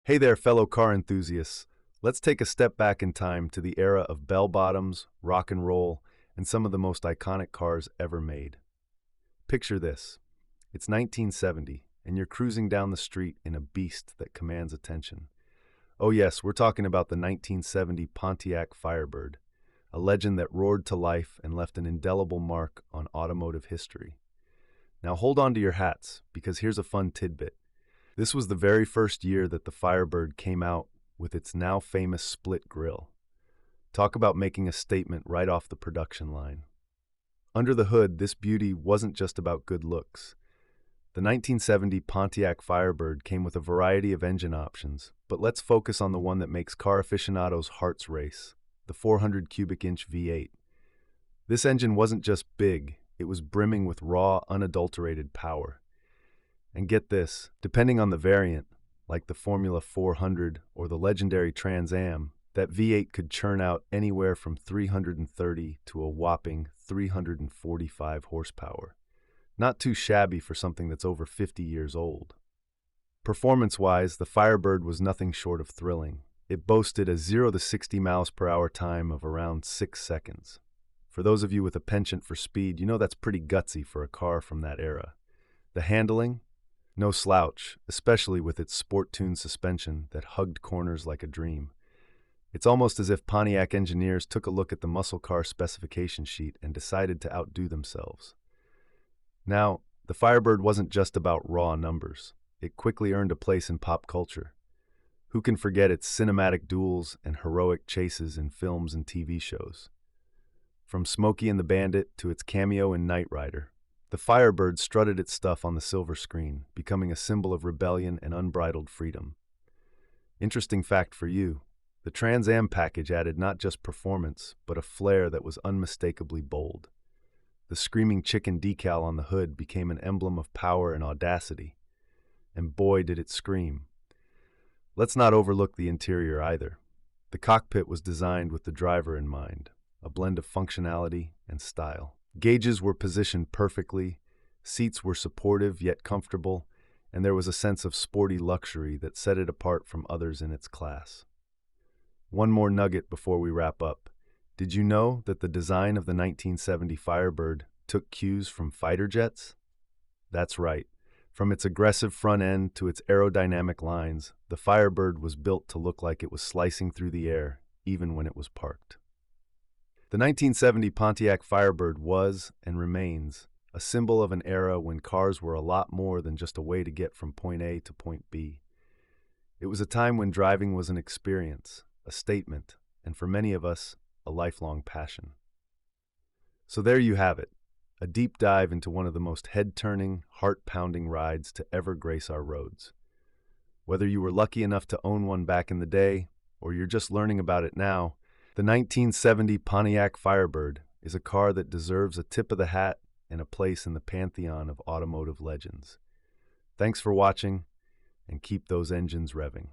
Hey there, fellow car enthusiasts. Let's take a step back in time to the era of bell-bottoms, rock and roll, and some of the most iconic cars ever made. Picture this. It's 1970, and you're cruising down the street in a beast that commands attention. Oh yes, we're talking about the 1970 Pontiac Firebird, a legend that roared to life and left an indelible mark on automotive history. Now hold on to your hats, because here's a fun tidbit. This was the very first year that the Firebird came out with its now famous split grille. Talk about making a statement right off the production line. Under the hood, this beauty wasn't just about good looks. The 1970 Pontiac Firebird came with a variety of engine options, but let's focus on the one that makes car aficionados' hearts race, the 400 cubic inch V8. This engine wasn't just big, it was brimming with raw, unadulterated power. And get this, depending on the variant, like the Formula 400 or the legendary Trans Am, that V8 could churn out anywhere from 330 to a whopping 345 horsepower. Not too shabby for something that's over 50 years old. Performance-wise, the Firebird was nothing short of thrilling. It boasted a 0 to 60 miles per hour time of around 6 seconds. For those of you with a penchant for speed, you know that's pretty gutsy for a car from that era. The handling? No slouch, especially with its sport-tuned suspension that hugged corners like a dream. It's almost as if Pontiac engineers took a look at the muscle car specification sheet and decided to outdo themselves. Now, the Firebird wasn't just about raw numbers. It quickly earned a place in pop culture. Who can forget its cinematic duels and heroic chases in films and TV shows? From Smokey and the Bandit to its cameo in Knight Rider, the Firebird strutted its stuff on the silver screen, becoming a symbol of rebellion and unbridled freedom. Interesting fact for you, the Trans Am package added not just performance, but a flair that was unmistakably bold. The screaming chicken decal on the hood became an emblem of power and audacity. And boy, did it scream. Let's not overlook the interior either. The cockpit was designed with the driver in mind, a blend of functionality and style. Gauges were positioned perfectly, seats were supportive yet comfortable, and there was a sense of sporty luxury that set it apart from others in its class. One more nugget before we wrap up. Did you know that the design of the 1970 Firebird took cues from fighter jets? That's right. From its aggressive front end to its aerodynamic lines, the Firebird was built to look like it was slicing through the air, even when it was parked. The 1970 Pontiac Firebird was, and remains, a symbol of an era when cars were a lot more than just a way to get from point A to point B. It was a time when driving was an experience, a statement, and for many of us, a lifelong passion. So there you have it, a deep dive into one of the most head-turning, heart-pounding rides to ever grace our roads. Whether you were lucky enough to own one back in the day, or you're just learning about it now, the 1970 Pontiac Firebird is a car that deserves a tip of the hat and a place in the pantheon of automotive legends. Thanks for watching, and keep those engines revving.